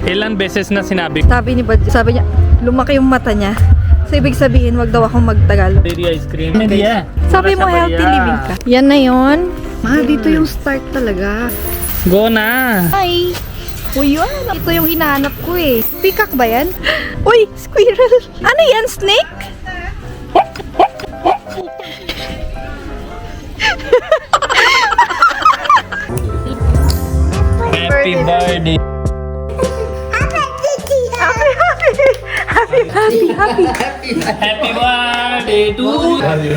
Ilan beses na sinabi? Sabi ni Badji, sabi niya, lumaki yung mata niya. So, ibig sabihin, wag daw akong magtagalog. Dairy ice cream. Media. Sabi mo, healthy living ka. Yan na yon. Dito yung start talaga. Go na. Hi! Uy, yun. Ito yung hinahanap ko eh. Peacock ba yan? Uy, squirrel. Ano yan, snake? Happy birthday. Happy Happy birthday to you. Happy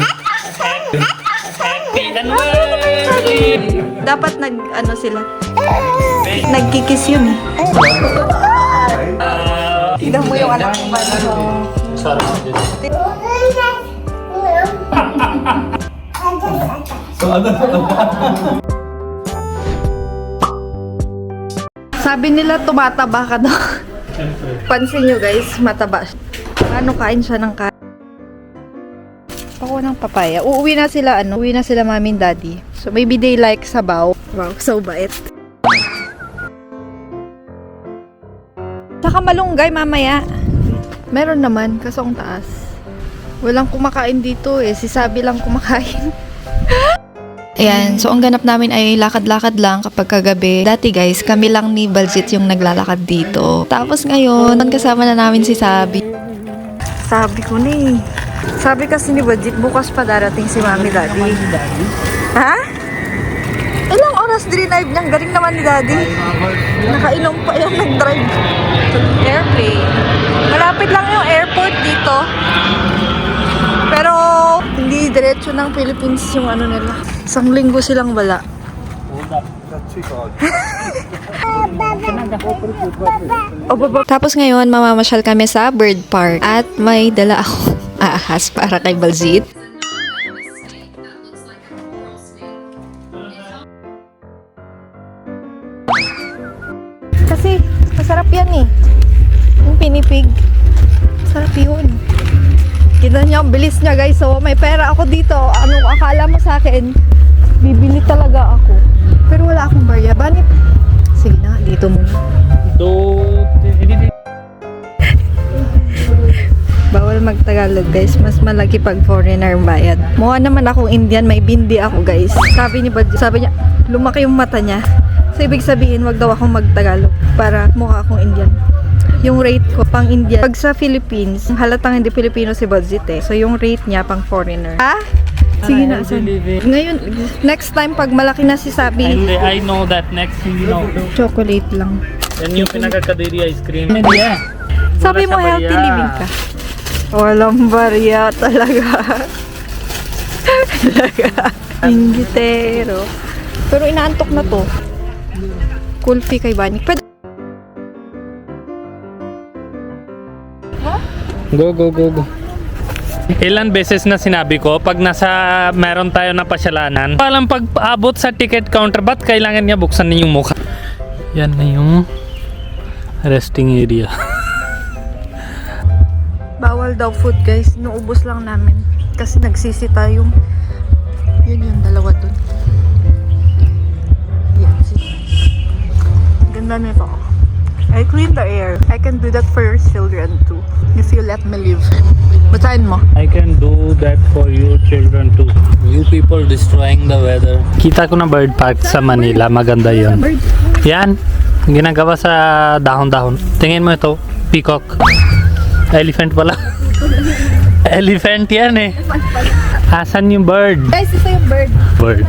birthday. Dapat sila. Nagkikis yun eh. Tignan mo yung anak ko ba? Sabi nila tumataba ka daw. Pansin nyo guys, mataba siya. Ano, kain siya ng kain. Ako ng papaya. Uuwi na sila mami and daddy. So maybe they like sabaw. Wow, so bait. Saka malunggay mamaya. Meron naman, kaso ang taas. Walang kumakain dito eh. Si Sabi lang kumakain. Ayan, so ang ganap namin ay lakad-lakad lang kapag kagabi. Dati guys, kami lang ni Baljit yung naglalakad dito. Tapos ngayon, kasama na namin si Sabi. Sabi ko na eh. Sabi kasi ni Baljit, bukas pa darating si Mami Daddy. Ha? Ilang oras drive niyang? Galing naman ni Daddy. Nakainom pa yan nag-drive. Airplane. Malapit lang yung airport dito. Pero hindi diretso ng Philippines yung nila. Isang linggo silang wala. Tapos ngayon, mamamasyal kami sa bird park. At may dala ako ahas para kay Baljit. Kasi masarap yan eh. Yung pinipig. Masarap yun. Kita niyo, ang bilis niya guys. So, may pera ako dito. Anong akala mo sa akin? Bibili talaga ako. Pero wala akong barya. Banip. Sige na, dito muna. Bawal magtagalog guys. Mas malaki pag foreigner ang bayad. Mukha naman akong Indian. May bindi ako guys. Sabi niya, lumaki yung mata niya. So, ibig sabihin, wag daw akong magtagalog. Para mukha akong Indian. Yung rate ko pang Indian. Pag sa Philippines, halatang hindi Pilipino si Baljit eh. So, yung rate niya pang foreigner. Ha? Sige na. Ngayon, next time, pag malaki na si Sabi. I know that next thing you know. Chocolate lang. Yan yung pinaka-kadiri ice cream. Media. Sabi mo, healthy living ka. Walang barya talaga. Ingitero. Pero inaantok na to. Kulfi kay Bani. Pwede. Go. Ilan beses na sinabi ko, pag meron tayo na pasyalanan, palang pag-abot sa ticket counter, ba't kailangan niya buksan niyo yung mukha? Yan na yung resting area. Bawal daw food guys. Inuubos lang namin. Kasi nagsisi tayong. Yun yung dalawa dun. Yan. Ganda nito. I clean the air. I can do that for your children too. If you let me live. Basahin mo. I can do that for your children too. You people destroying the weather. Kita ko na bird park sa Manila. Maganda yun. Yan. Ginagawa sa dahon-dahon. Tingin mo ito. Peacock. Elephant pala. Elephant yan eh. Asan yung bird? Guys, ito yung bird. Bird.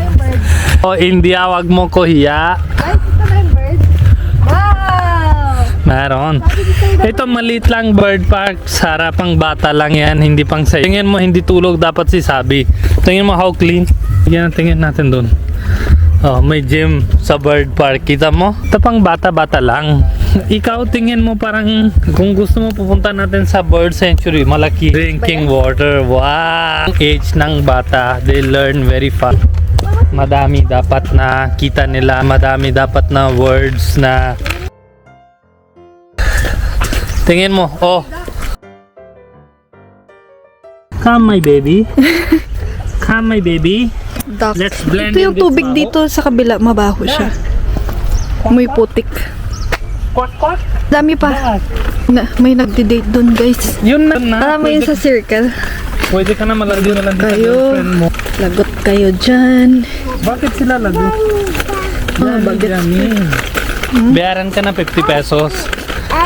Oh, India, wag mo ko hiya. Guys, ito na yung bird. Wow! Meron. Ito maliit lang bird park. Sa harapang bata lang yan. Hindi pang sayo. Tingin mo hindi tulog dapat si Sabi. Tingin mo how clean. Yan, tingin natin dun. Oh, may gym sa bird park. Kita mo? Ito pang bata-bata lang. Ikaw tingin mo parang kung gusto mo pupunta natin sa bird sanctuary, malaki. Drinking water. Wow! Age ng bata. They learn very fast. Madami dapat na kita nila. Madami dapat na words na tingin mo. Oh. Come my baby. Come my baby. Let's blend Ito yung in this tubig maho. dito sa kabila, mabaho siya. Muy putik. Quack quack. Dami pa. May nagde-date dun, guys. Yun na. Alam mo yun sa circle. Pwede ka na malagyo na lang dito sa Kayo. girlfriend mo. Lagot kayo dyan. Bakit sila lago? Bakit? Bayaran ka na 50 pesos.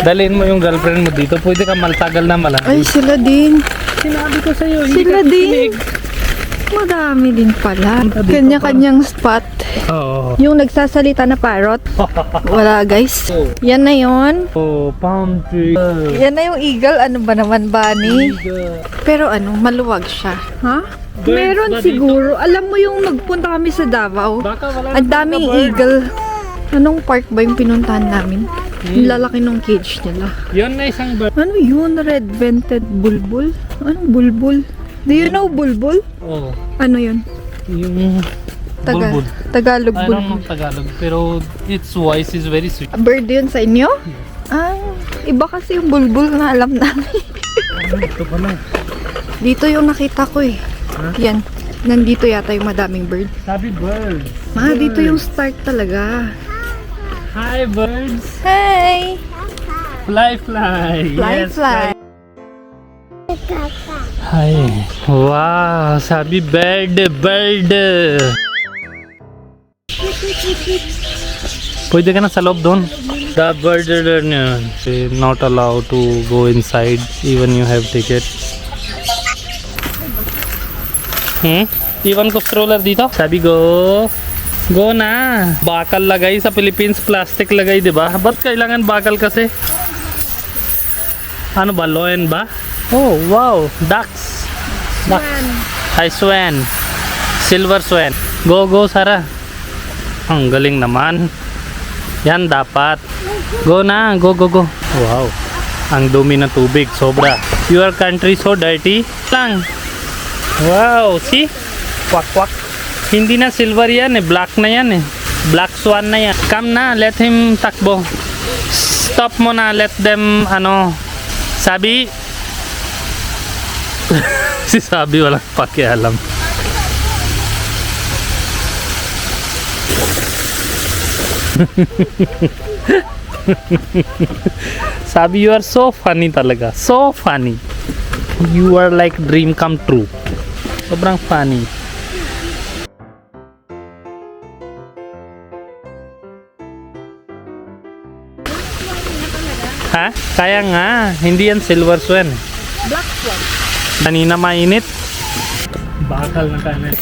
Dalhin mo yung girlfriend mo dito. Pwede ka maltagal na malagyo. Ay, sila din. Sinabi ko sa'yo. Sila din. Madami din pala. Kanya-kanyang spot. Oo. Yung nagsasalita na parrot. Wala, guys. Yan na yon. Oh, palm tree. Yan na yung eagle. Ano ba naman, bunny? Pero ano, maluwag siya. Ha? Meron ba siguro. Alam mo yung nagpunta kami sa Davao. Baka wala Ang daming eagle. Anong park ba yung pinuntahan namin? Yung lalaki nung cage nila. Yun na isang bird. Ano yun? Red-vented bulbul? Anong bulbul? Do you know bulbul? Oh, Ano yun? yung bulbul. Tagalog I don't know bulbul. Tagalog, pero its voice is very sweet. Bird yun sa inyo? Ah, iba kasi yung bulbul na alam namin. Ito pa na. Dito yung nakita ko eh. Huh? Yan. Nandito yata yung madaming bird. Sabi birds. Dito yung start talaga. Hi birds. Hey! Fly fly. Fly, Yes, fly. Hi. Wow, sabi bird. Pwede ka na sa loob doon. The birder na not allowed to go inside even you have ticket. Iwan ko stroller dito. Sabi go. Go na. Bakal lagay sa Philippines, plastic lagay, di ba? Ba't kailangan bakal kasi? Ano ba? Loen ba? Oh, wow. Ducks. Hi, swan. Silver swan. Go, go, Sarah. Ang galing naman. Yan dapat. Go na. Go, go, go. Wow. Ang dumi ng tubig. Sobra. Your country so dirty. Lang. Wow. See? Quack, quack. Hindi na silver yan eh. Black na yan eh. Black swan na yan. Come na. Let him takbo. Stop mo na. Let them, Sabi. Si Sabi walang pakialam. Sabi, you are so funny talaga. So funny. You are like dream come true. Sobrang funny. Ha? Kaya nga. Hindi yan silver swan. Black swan. Kanina mainit. Bakal na kanet.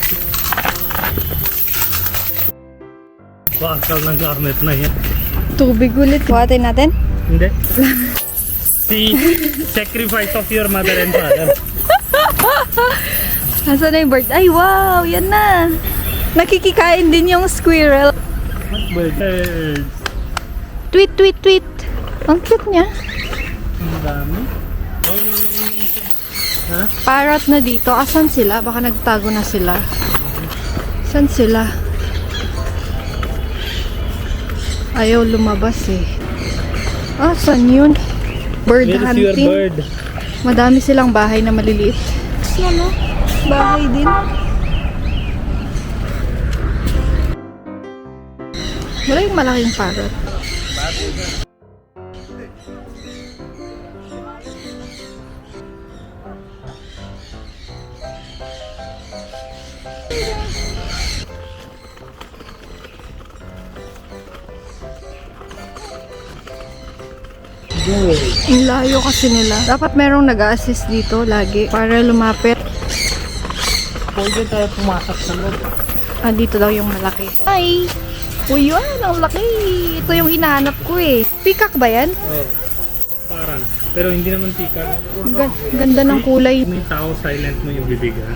Bakal na garnet na yan. Tubig ulit. Buhatin natin? Hindi. See, sacrifice of your mother and father. Nasaan na yung bird? Ay, wow! Yan na! Nakikikain din yung squirrel. Birds. Tweet, tweet, tweet! Ang cute niya. Ang dami. Ha? Parrot na dito. Asan sila? Baka nagtago na sila. Saan sila? Ayaw lumabas eh. Saan yun? Bird Where is your hunting. bird? Madami silang bahay na maliliit. Yan o. Bahay din. Wala yung malaking parrot. Ang layo kasi nila. Dapat merong nag-a-assist dito lagi para lumapit. Pwede tayo pumasok sa loob. Dito daw yung malaki. Hi! Uy, yan! Ang laki! Ito yung hinahanap ko eh. Peacock ba yan? Oh, parang. Pero hindi naman tika. Ganda ng kulay. May tao, silent mo yung bibig ha.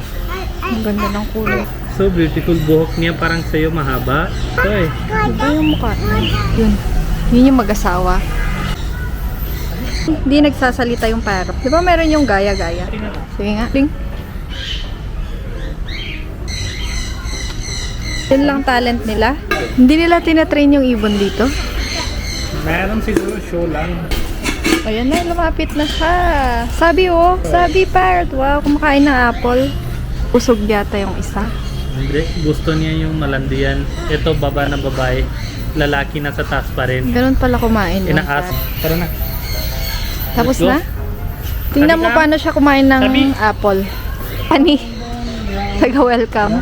Ang ganda ng kulay. So beautiful. Buhok niya parang sa'yo mahaba. Ito eh. Diba yung mukha? Yun. Yun yung mag-asawa. Hindi nagsasalita yung parrot. Di ba meron yung gaya-gaya? Sige nga. Ding. Yun lang talent nila. Hindi nila tinatrain yung ibon dito. Meron siguro show lang. Ayan na, lumapit na siya. Sabi oh. Sabi parrot. Wow, kumakain ng apple. Usog yata yung isa. Hindi. Gusto niya yung malandian. Ito baba na babae. lalaki na sa taas pa rin. Ganun pala kumain. no? Inaas. Tara na. Tapos Let's go. na? Tingnan mo Sabi ka? paano siya kumain ng Sabi. apple. Ani? Taga-welcome.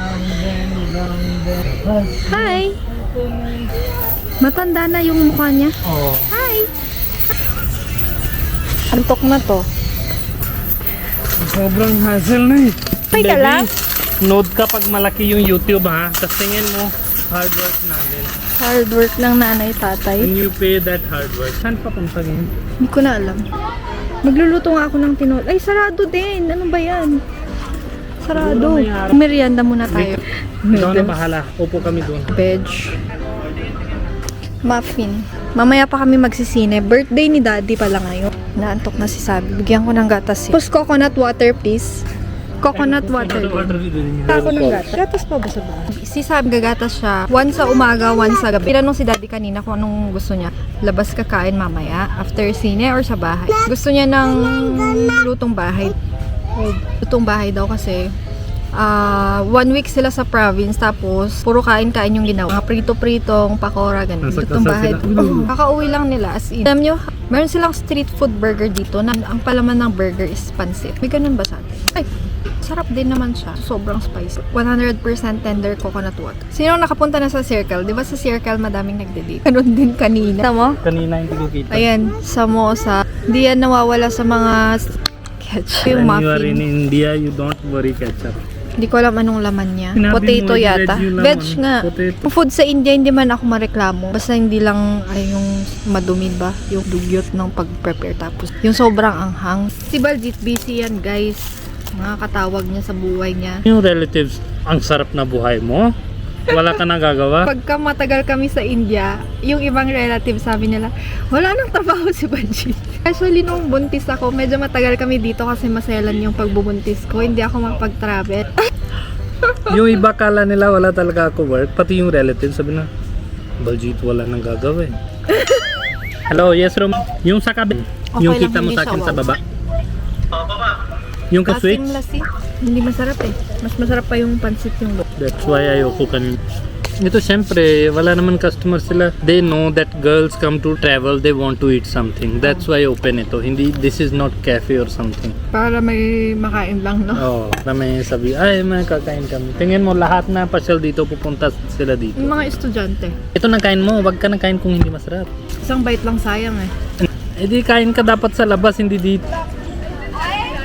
Hi! Matanda na yung mukha niya. Oh. Hi! Antok na to. Sobrang hassle na eh. Ay ka lang? Node ka pag malaki yung YouTube ha. Tapos tingin mo, hard work namin. Hard work ng nanay tatay. And you pay that hard work. Saan papunta ngayon? Hindi ko na alam. Magluluto nga ako ng tinol. Ay, sarado din. Ano ba yan? Sarado. Siguro may araw. Merienda muna tayo. Ikaw na bahala. Upo kami doon. Veg. Muffin. Mamaya pa kami magsisine. Birthday ni Daddy pala ngayon. Naantok na si Sabi. Bigyan ko ng gatas. Tapos coconut water, please. Coconut water. Ako ng gatas. Gatas pa ba sa bahay? Si Sabi gagatas siya. Once sa umaga, once sa gabi. Tinanong si Daddy kanina kung anong gusto niya. Labas kakain mamaya. After sine or sa bahay. Gusto niya ng lutong bahay. Lutong bahay daw kasi 1 week sila sa province tapos puro kain-kain yung ginawa. Mga prito-pritong, pakora, ganun. Nasa Lutong kasal bahay. sila. Oh, kakauwi lang nila as in. Alam nyo, meron silang street food burger dito na ang palaman ng burger is pansit. May ganun ba sa atin? Ay, sarap din naman siya. Sobrang spicy. 100% tender coconut water. Sino nakapunta na sa Circle? Di ba sa Circle madaming nagde-date? Ganun din kanina. Tama mo? Kanina hindi ko kita. Ayan, samosa. Di yan nawawala sa mga ketchup. Yung When you are in muffin. India, you don't worry ketchup. Hindi ko alam anong laman niya. Sinabi Potato mo, yata. veg yung laman. Veg nga. Potato. Food sa India, hindi man ako mareklamo. Basta hindi lang ay yung madumi ba? Yung dugyot ng pag-prepare. Tapos yung sobrang anghang. Si Baljit busy yan, guys. Mga katawag niya sa buhay niya. Yung relatives, ang sarap na buhay mo. Wala ka nagagawa. Pagka matagal kami sa India, yung ibang relative sabi nila, wala nang trabaho si Baljit. Actually, nung buntis ako, medyo matagal kami dito kasi maselan yung pagbubuntis ko. Hindi ako makapag-travel. Yung iba kala nila wala talaga ako work. Pati yung relatives sabi na, Baljit wala nang gagawin. Hello, yes room. Yung sa kabin. Okay Yung lang, kita mo hindi sa akin siya sa wow. baba. Yung ka-switch. Lasim. Hindi masarap eh. Mas masarap pa yung pansit yung loob. That's why ayoko kanina. Ito syempre, wala naman customer sila. They know that girls come to travel, they want to eat something. That's why open ito. Hindi, this is not cafe or something. Para may makain lang, no? Oh, na may sabi, ay may kakain kami. Tingin mo lahat na pasyal dito, pupunta sila dito. Yung mga estudyante. Ito nang kain mo, wag ka nang kain kung hindi masarap. Isang bite lang sayang eh. Eh di kain ka dapat sa labas, hindi dito.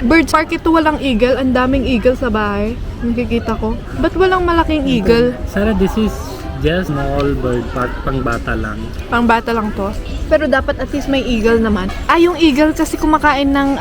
Birds Park ito walang eagle. Ang daming eagle sa bahay. Nakikita ko. Ba't walang malaking eagle? Sarah, this is just small bird park, pang bata lang. Pang bata lang to. Pero dapat at least may eagle naman. Ah, yung eagle kasi kumakain ng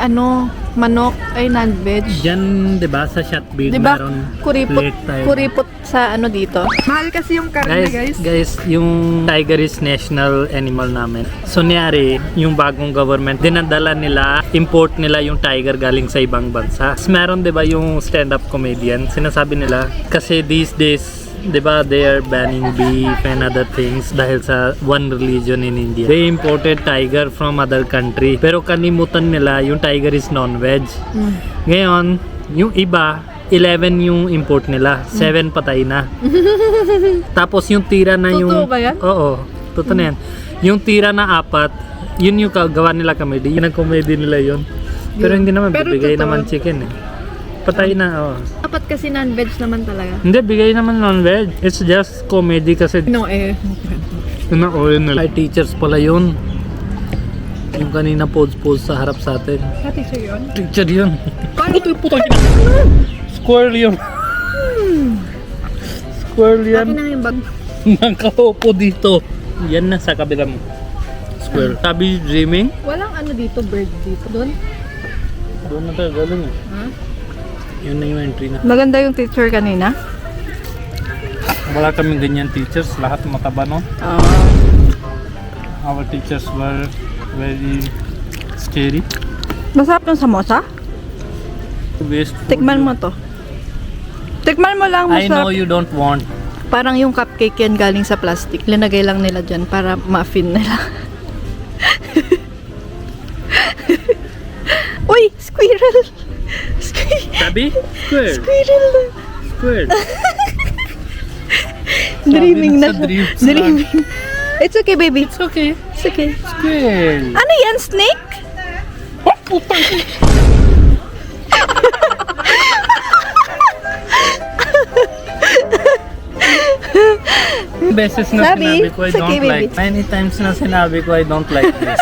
manok ay non-veg. Diyan, di ba, sa Shotbeard, Diba? meron Kuripot, plate tayo. kuripot sa dito. Mahal kasi yung karne, Guys, yung tiger is national animal namin. So, niyari, yung bagong government, dinadala nila, import nila yung tiger galing sa ibang bansa. Tapos meron, di ba, yung stand-up comedian, sinasabi nila, kasi these days, di ba, they are banning beef and other things dahil sa one religion in India. They imported tiger from other country. Pero kalimutan nila, yung tiger is non-veg. Ngayon, yung iba, 11 yung import nila. 7 patay na. Tapos yung tira na yung... Totoo ba yan? Oo, totoo na yan. Yung tira na 4, yun yung gawa nila comedy. Yun ang comedy nila yun. Pero hindi naman, Pero bibigay totoo. naman chicken eh. Patay na, oh. Dapat kasi non-veg naman talaga. Hindi, bigay naman non-veg. It's just comedy kasi No eh. na-oil nila. Ay, teachers pala yun. Yung kanina pose sa harap sa atin. Teacher yun? Teacher yun. Paano ito? Putang ina. Squirrel yun. Squirrel yan. Akin na yung bag. Nakaupo dito. Yan na sa kabila mo. Squirrel. Sabi dreaming. Walang dito, bird dito. Doon? Doon na tayo galing eh. Ha? Yun na yung entry na. Maganda yung teacher kanina. Wala kaming ganyan teachers. Lahat mataba no. Our teachers were very scary. Masarap yung samosa? Waste food. Tikman mo to. Tikman mo lang, I know masarap. you don't want. Parang yung cupcake yan galing sa plastic. Linagay lang nila dyan para muffin nila. Uy! Squirrel! Sabi? Squirrel. Squirrel! Squirrel. Dreaming na Sabi siya. sa dreams lang. Dreaming. It's okay, baby. It's okay. It's okay. Squirrel. Ano yan, snake? Beses na Sabi, sinabi ko I it's okay, don't like. baby. Many times na sinabi ko I don't like this.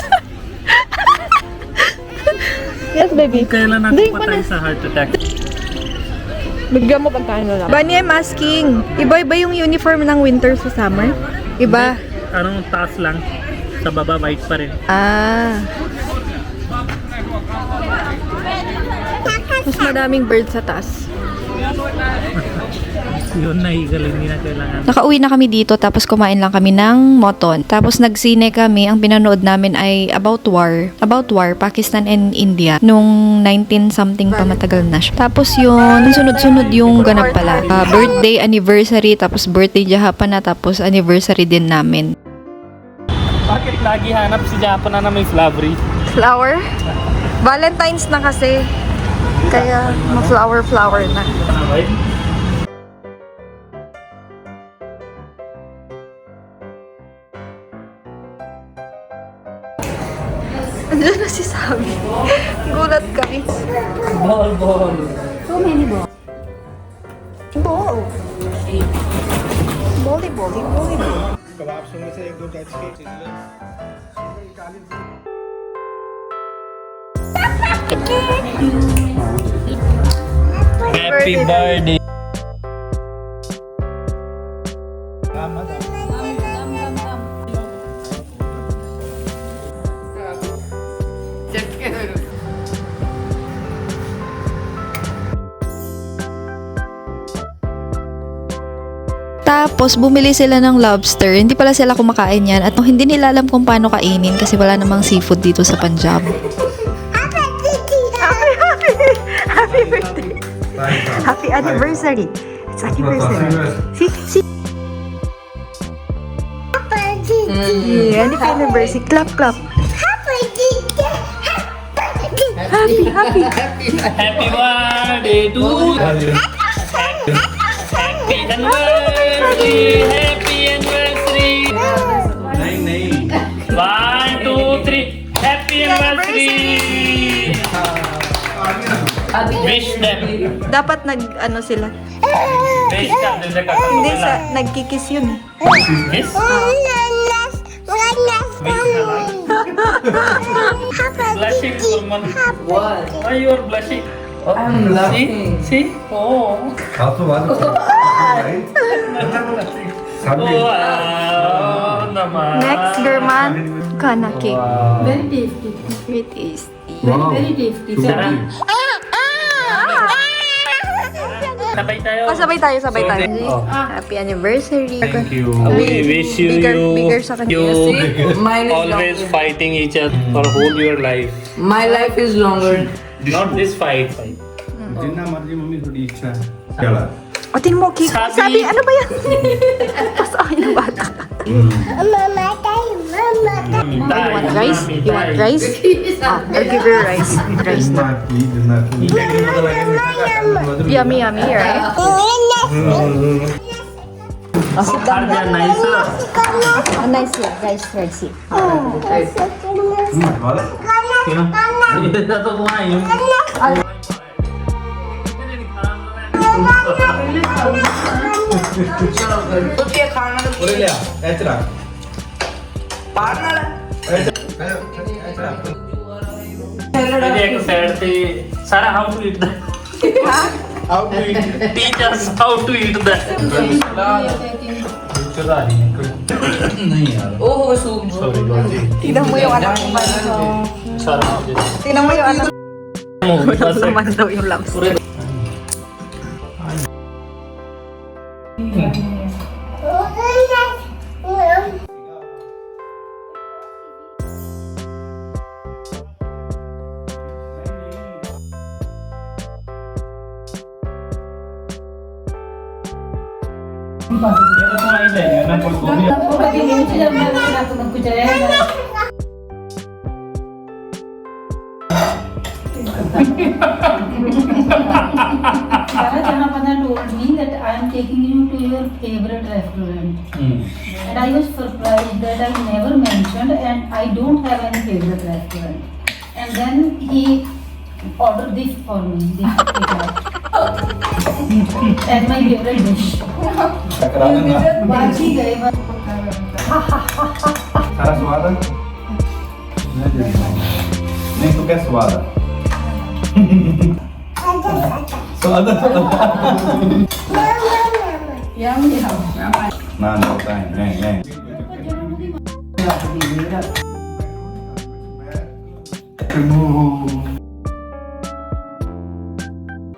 Yes, baby. Kailan ako Drink mo patay na. sa heart attack? Bigyan mo pagkain na lang. Bunny, I'm asking. Iba-iba yung uniform ng winter sa summer? Iba? Anong taas lang? Sa baba, white pa rin. Ah. Mas madaming bird sa taas. Yun, nahigaling, hindi na kailangan. Nakauwi na kami dito tapos kumain lang kami ng moton. Tapos nagsine kami. Ang pinanood namin ay About War. About War, Pakistan and India. Nung 19-something pa, matagal na siya. Tapos yun, sunod-sunod yung ganap pala. Birthday, anniversary, tapos birthday Japan na, tapos anniversary din namin. Bakit lagi hanap si Japan na may flowery? Flower? Valentine's na kasi. Kaya ma-flower na. Andiyan na si Sabi. Gulat kami. Ball. Ball. Volleyball. कबाब से उनमें से एक दो टच के Happy birthday. Tapos, bumili sila ng lobster. Hindi pala sila kumakain yan. At hindi nila alam kung paano kainin kasi wala namang seafood dito sa Punjab. Happy birthday! Happy anniversary! It's anniversary. See? Yeah, happy anniversary. Clap. Happy. Happy birthday to you. Happy anniversary. Happy anniversary. नहीं 1, 2, 3. Happy anniversary. Wish them. Dapat sila. Wish them. Hindi nagkikis yun eh. Yes. Blushing, Surman. What? Why you are blushing? I'm laughing. See? Oh. आप तो बात Wow, naman. Next, German. Kana cake. Very tasty. Very tasty. Very tasty. Sarap. Sabay tayo. Sabay tayo. Oh. Happy anniversary. Thank you. We wish you Bigger sa kanya. you Mine is always longer. fighting each other for whole your life. My life is longer. Not this fight. जिन्ना मर्जी मम्मी थोड़ी इच्छा है क्या O, tingnan mo, cake. Sabi, ano ba yan? Pas akin ng bata. You want rice? You want rice? I'll give you rice. Rice na. Yummy, right? Arjan, nice. Nice here. Rice. Ito to kumain. तुझे खाना ले आ ऐचरा partner Hindi ako sir, Sarah, how to eat that? आओ कोई Teach us how to eat that. नहीं यार ओहो soup Sorry, Lord. Tingnan mo yung anak mo. Sarah. Tingnan mo yung anak Mo, basta. naman daw yung lamps. Jahanpada told me that I am taking you to your favorite restaurant. And I was surprised that I never mentioned and I don't have any favorite restaurant. And then he ordered this for me, this kebab. As my favorite dish. बाजी गए सारा स्वाद है नहीं तो क्या स्वाद है स्वाद है यम यम ना होता है नहीं नहीं